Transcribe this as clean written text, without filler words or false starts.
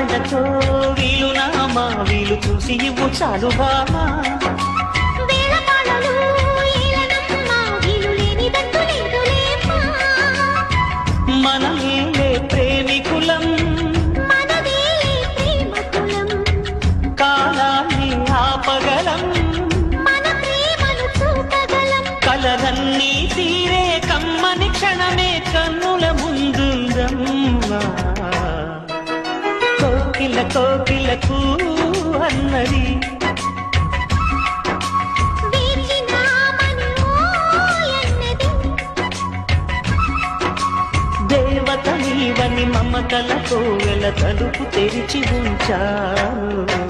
వాళ్ళతో వీలు నామా వీలు చూసి ఇవ్వు చాలు బామా మనమేలే ప్రేమికులం కాలాన్ని ఆపగలం కలలన్నీ తీరే కమ్మని క్షణమే కన్నుల ముందుందమ్మా కోకిల కోకిలకు అన్నది దేవత నీవని మమతలతో వెల తలుపు తెరిచి ఉంచాను